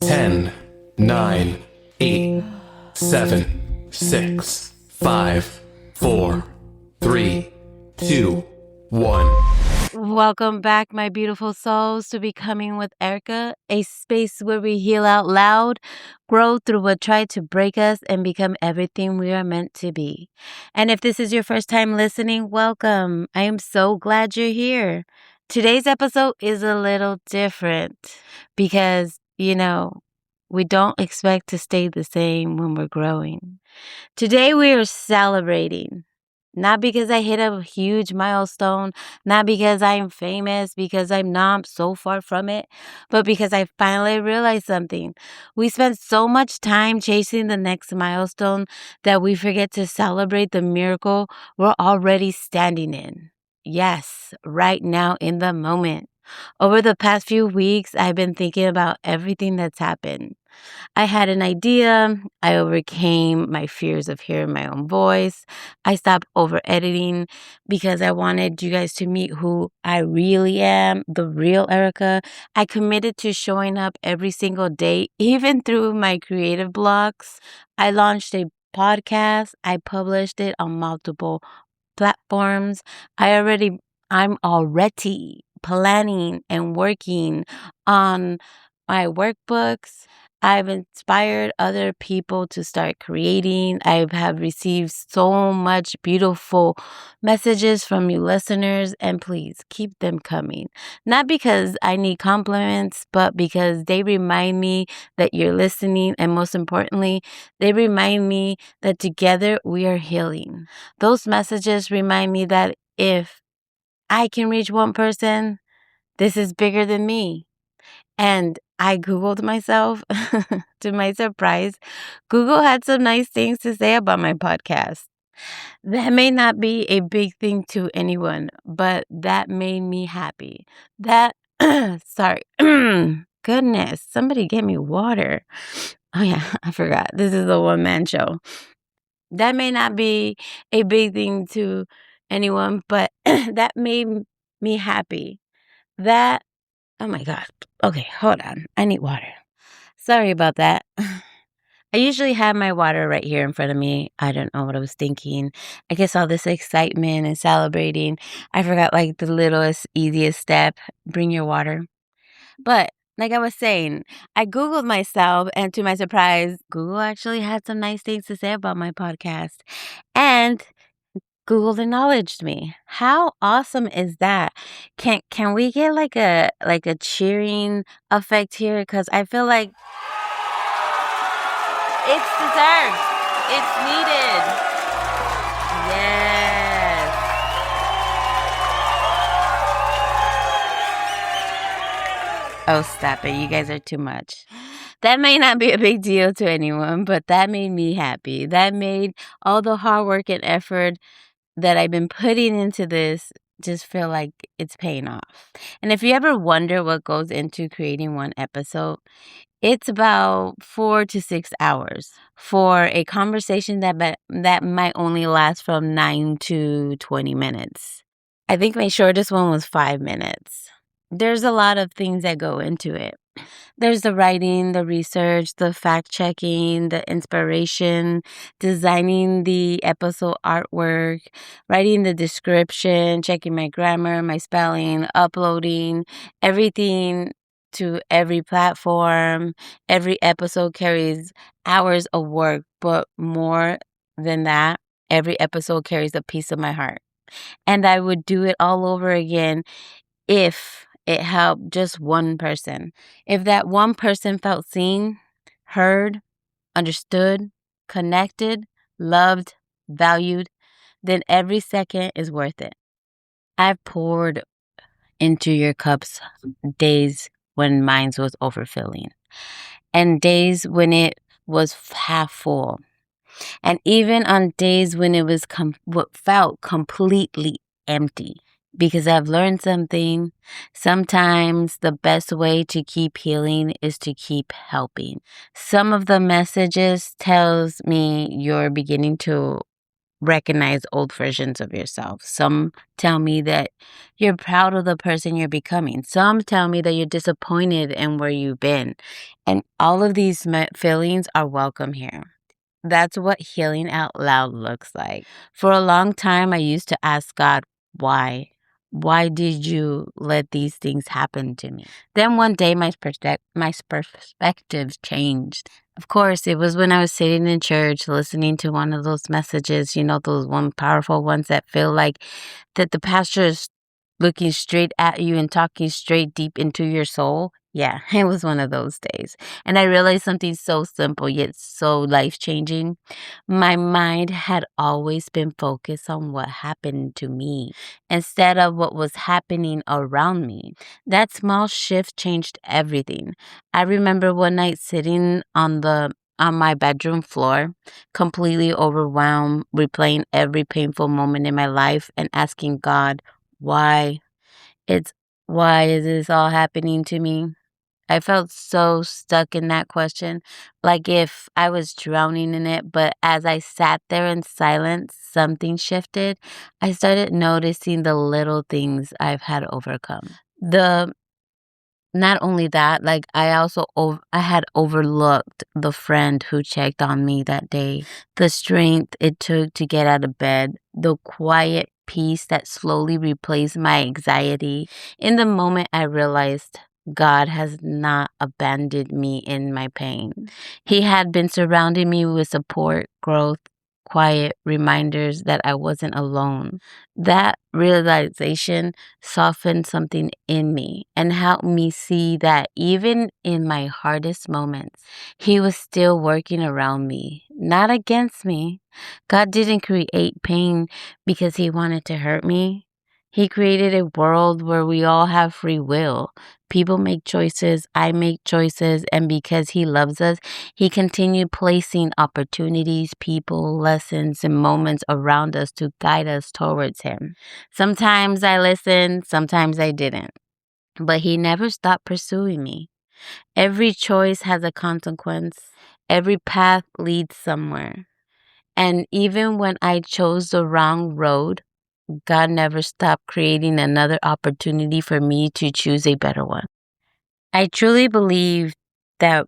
10, 9, 8, 7, 6, 5, 4, 3, 2, 1. Welcome back, my beautiful souls, to Becoming with Erika, a space where we heal out loud, grow through what tried to break us, and become everything we are meant to be. And if this is your first time listening, welcome. I am so glad you're here. Today's episode is a little different because, we don't expect to stay the same when we're growing. Today we are celebrating. Not because I hit a huge milestone, not because I'm famous, because I'm not so far from it, but because I finally realized something. We spend so much time chasing the next milestone that we forget to celebrate the miracle we're already standing in. Yes, right now in the moment. Over the past few weeks, I've been thinking about everything that's happened. I had an idea. I overcame my fears of hearing my own voice. I stopped over editing because I wanted you guys to meet who I really am, the real Erika. I committed to showing up every single day, even through my creative blocks. I launched a podcast. I published it on multiple platforms. I'm already planning and working on my workbooks. I've inspired other people to start creating. I have received so much beautiful messages from you listeners, and please keep them coming. Not because I need compliments, but because they remind me that you're listening, and most importantly, they remind me that together we are healing. Those messages remind me that if I can reach one person, this is bigger than me. And I Googled myself. To my surprise, Google had some nice things to say about my podcast. That may not be a big thing to anyone, but that made me happy. Sorry. Goodness, somebody get me water. Oh, yeah, I forgot. This is a one-man show. That may not be a big thing to anyone, but that made me happy. That, oh my God. Okay, hold on. I need water. Sorry about that. I usually have my water right here in front of me. I don't know what I was thinking. I guess all this excitement and celebrating, I forgot like the littlest, easiest step. Bring your water. But like I was saying, I Googled myself, and to my surprise, Google actually had some nice things to say about my podcast. And Google acknowledged me. How awesome is that? Can we get like a cheering effect here? Because I feel like it's deserved. It's needed. Yes. Oh, stop it. You guys are too much. That may not be a big deal to anyone, but that made me happy. That made all the hard work and effort that I've been putting into this just feel like it's paying off. And if you ever wonder what goes into creating one episode, it's about 4 to 6 hours for a conversation that might only last from 9 to 20 minutes. I think my shortest one was 5 minutes. There's a lot of things that go into it. There's the writing, the research, the fact checking, the inspiration, designing the episode artwork, writing the description, checking my grammar, my spelling, uploading everything to every platform. Every episode carries hours of work, but more than that, every episode carries a piece of my heart. And I would do it all over again if it helped just one person. If that one person felt seen, heard, understood, connected, loved, valued, then every second is worth it. I've poured into your cups days when mine was overfilling, and days when it was half full, and even on days when it was what felt completely empty. Because I've learned something. Sometimes the best way to keep healing is to keep helping. Some of the messages tells me you're beginning to recognize old versions of yourself. Some tell me that you're proud of the person you're becoming. Some tell me that you're disappointed in where you've been. And all of these feelings are welcome here. That's what healing out loud looks like. For a long time, I used to ask God, why? Why did you let these things happen to me? Then one day, my perspective changed. Of course, it was when I was sitting in church listening to one of those messages, those one powerful ones that feel like that the pastor is looking straight at you and talking straight deep into your soul. Yeah, it was one of those days. And I realized something so simple yet so life changing. My mind had always been focused on what happened to me instead of what was happening around me. That small shift changed everything. I remember one night sitting on my bedroom floor, completely overwhelmed, replaying every painful moment in my life and asking God, why? It's why is this all happening to me? I felt so stuck in that question, like if I was drowning in it. But as I sat there in silence, something shifted. I started noticing the little things I've had overcome. The Not only that, like I had overlooked the friend who checked on me that day, the strength it took to get out of bed, the quiet peace that slowly replaced my anxiety. In the moment, I realized God has not abandoned me in my pain. He had been surrounding me with support, growth, quiet reminders that I wasn't alone. That realization softened something in me and helped me see that even in my hardest moments, He was still working around me, not against me. God didn't create pain because He wanted to hurt me. He created a world where we all have free will. People make choices, I make choices, and because He loves us, He continued placing opportunities, people, lessons, and moments around us to guide us towards Him. Sometimes I listened, sometimes I didn't, but He never stopped pursuing me. Every choice has a consequence, every path leads somewhere. And even when I chose the wrong road, God never stopped creating another opportunity for me to choose a better one. I truly believe that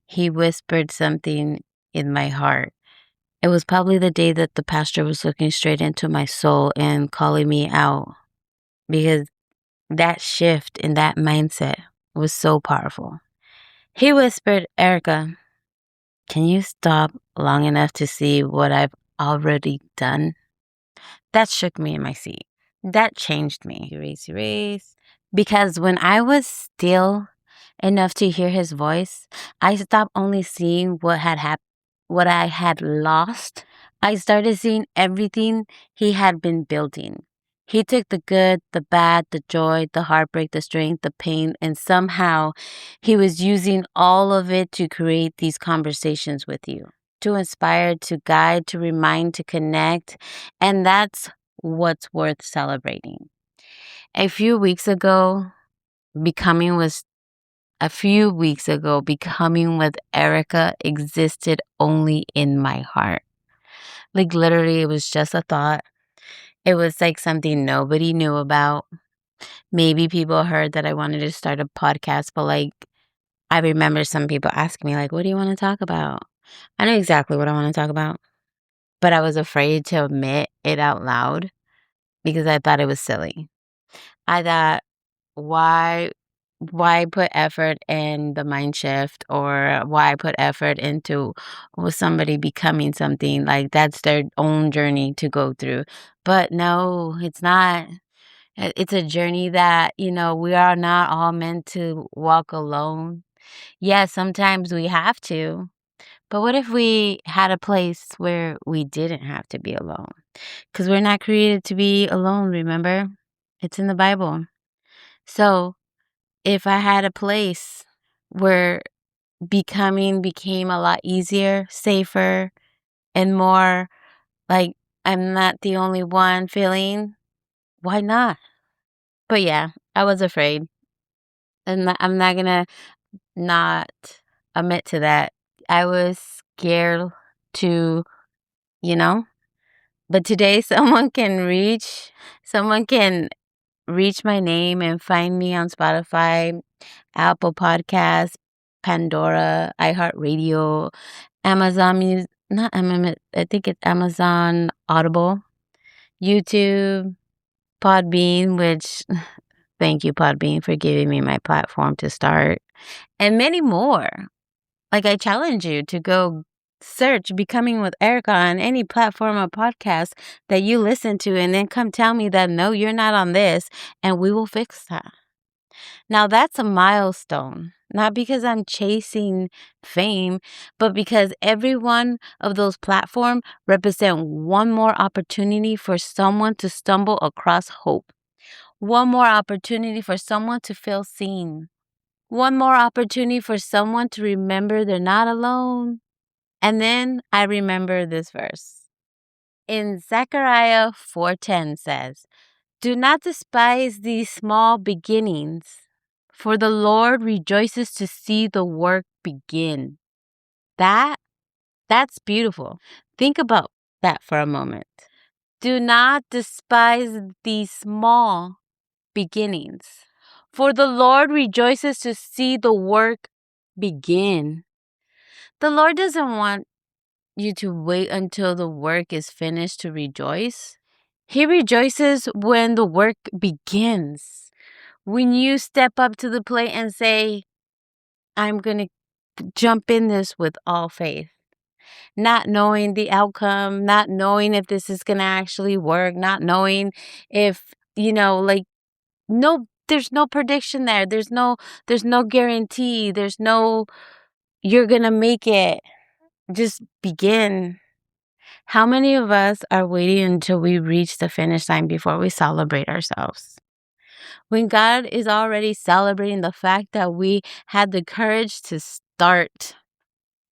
He whispered something in my heart. It was probably the day that the pastor was looking straight into my soul and calling me out, because that shift in that mindset was so powerful. He whispered, Erika, can you stop long enough to see what I've already done? That shook me in my seat. That changed me. Erase. Because when I was still enough to hear his voice, I stopped only seeing what had happened, what I had lost. I started seeing everything he had been building. He took the good, the bad, the joy, the heartbreak, the strength, the pain, and somehow he was using all of it to create these conversations with you, to inspire, to guide, to remind, to connect. And that's what's worth celebrating. A few weeks ago, becoming was a few weeks ago, becoming with Erika existed only in my heart. Like literally, it was just a thought. It was like something nobody knew about. Maybe people heard that I wanted to start a podcast, but like I remember some people asking me, like, what do you want to talk about? I know exactly what I want to talk about, but I was afraid to admit it out loud because I thought it was silly. I thought, why put effort in the mind shift, or why put effort into somebody becoming something? Like that's their own journey to go through. But no, it's not. It's a journey that, we are not all meant to walk alone. Yeah, sometimes we have to. But what if we had a place where we didn't have to be alone? Because we're not created to be alone, remember? It's in the Bible. So if I had a place where becoming became a lot easier, safer, and more like I'm not the only one feeling, why not? But yeah, I was afraid. And I'm not gonna not admit to that. I was scared to, you know, But today someone can reach my name and find me on Spotify, Apple Podcasts, Pandora, iHeartRadio, Amazon Music, not Amazon, I think it's Amazon Audible, YouTube, Podbean, which thank you, Podbean, for giving me my platform to start, and many more. Like, I challenge you to go search Becoming with Erica on any platform or podcast that you listen to, and then come tell me that no, you're not on this, and we will fix that. Now, that's a milestone, not because I'm chasing fame, but because every one of those platforms represent one more opportunity for someone to stumble across hope, one more opportunity for someone to feel seen, one more opportunity for someone to remember they're not alone. And then I remember this verse. In Zechariah 4:10 says, "Do not despise these small beginnings, for the Lord rejoices to see the work begin." That's beautiful. Think about that for a moment. Do not despise these small beginnings, for the Lord rejoices to see the work begin. The Lord doesn't want you to wait until the work is finished to rejoice. He rejoices when the work begins. When you step up to the plate and say, I'm going to jump in this with all faith, not knowing the outcome, not knowing if this is going to actually work, not knowing if, no, there's no prediction there. There's no guarantee. There's no, you're going to make it. Just begin. How many of us are waiting until we reach the finish line before we celebrate ourselves? When God is already celebrating the fact that we had the courage to start,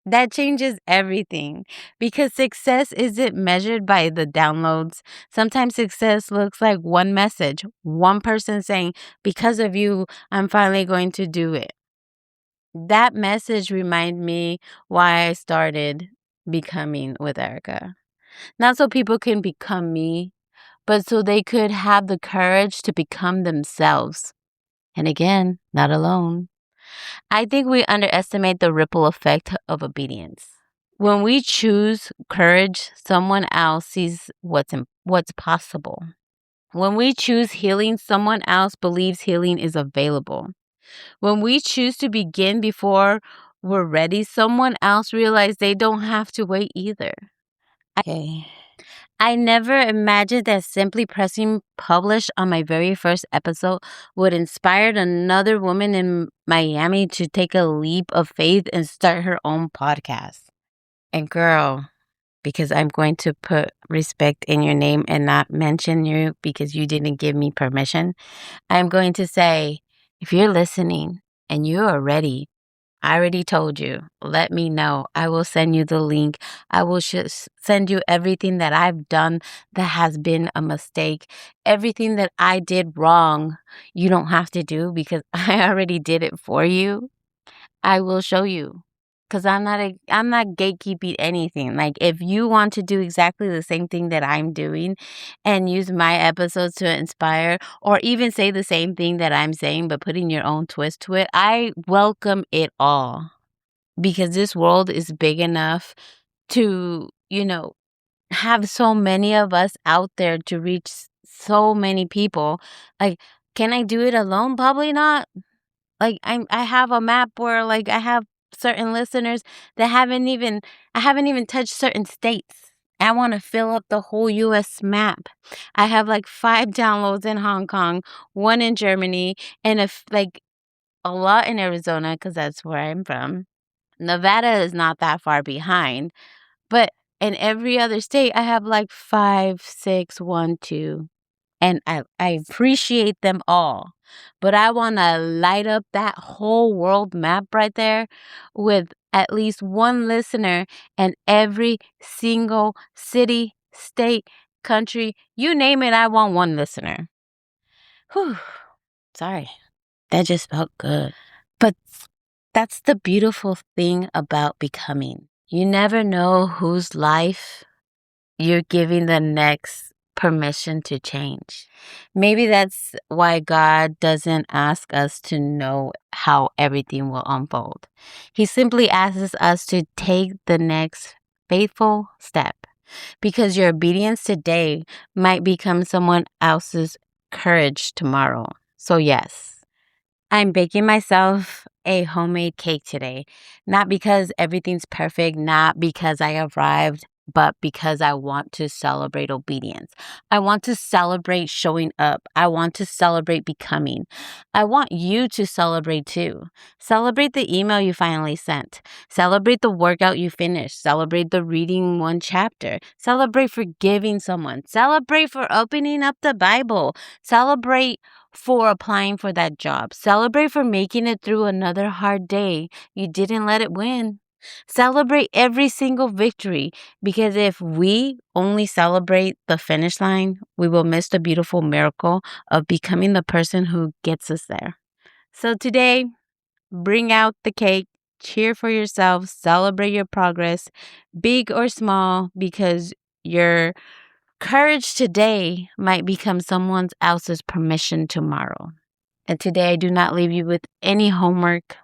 that changes everything, because success isn't measured by the downloads. Sometimes success looks like one message, one person saying, because of you, I'm finally going to do it. That message reminded me why I started Becoming with Erika. Not so people can become me, but so they could have the courage to become themselves. And again, not alone. I think we underestimate the ripple effect of obedience. When we choose courage, someone else sees what's possible. When we choose healing, someone else believes healing is available. When we choose to begin before we're ready, someone else realizes they don't have to wait either. I never imagined that simply pressing publish on my very first episode would inspire another woman in Miami to take a leap of faith and start her own podcast. And girl, because I'm going to put respect in your name and not mention you because you didn't give me permission, I'm going to say, if you're listening and you are ready, I already told you. Let me know. I will send you the link. I will send you everything that I've done that has been a mistake. Everything that I did wrong, you don't have to do because I already did it for you. I will show you. Because I'm not gatekeeping anything. Like, if you want to do exactly the same thing that I'm doing and use my episodes to inspire, or even say the same thing that I'm saying but putting your own twist to it, I welcome it all. Because this world is big enough to, have so many of us out there to reach so many people. Like, can I do it alone? Probably not. Like, I have a map where, like, I have certain listeners that I haven't even touched certain states. I want to fill up the whole US map. I have like 5 downloads in Hong Kong, 1 in Germany, and a lot in Arizona because that's where I'm from. Nevada is not that far behind, but in every other state I have like 5, 6, 1, 2. And I appreciate them all. But I want to light up that whole world map right there with at least one listener in every single city, state, country, you name it, I want one listener. Whew. Sorry. That just felt good. But that's the beautiful thing about becoming. You never know whose life you're giving the next permission to change. Maybe that's why God doesn't ask us to know how everything will unfold. He simply asks us to take the next faithful step, because your obedience today might become someone else's courage tomorrow. So, yes, I'm baking myself a homemade cake today, not because everything's perfect, not because I arrived, but because I want to celebrate obedience. I want to celebrate showing up. I want to celebrate becoming. I want you to celebrate too. Celebrate the email you finally sent. Celebrate the workout you finished. Celebrate the reading one chapter. Celebrate forgiving someone. Celebrate for opening up the Bible. Celebrate for applying for that job. Celebrate for making it through another hard day. You didn't let it win. Celebrate every single victory, because if we only celebrate the finish line, we will miss the beautiful miracle of becoming the person who gets us there. So today, bring out the cake, cheer for yourself, celebrate your progress, big or small, because your courage today might become someone else's permission tomorrow. And today I do not leave you with any homework,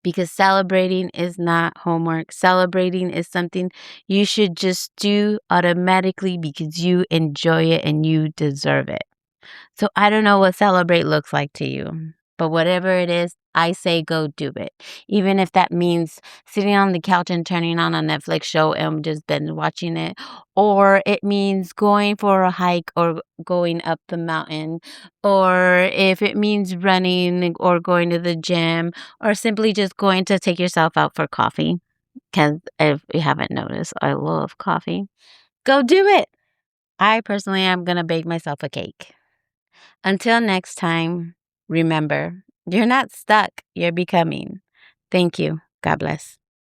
because celebrating is not homework. Celebrating is something you should just do automatically because you enjoy it and you deserve it. So I don't know what celebrate looks like to you, but whatever it is, I say go do it. Even if that means sitting on the couch and turning on a Netflix show and just binge watching it, or it means going for a hike or going up the mountain, or if it means running or going to the gym, or simply just going to take yourself out for coffee. Because if you haven't noticed, I love coffee. Go do it. I personally am going to bake myself a cake. Until next time, remember, you're not stuck, you're becoming. Thank you. God bless.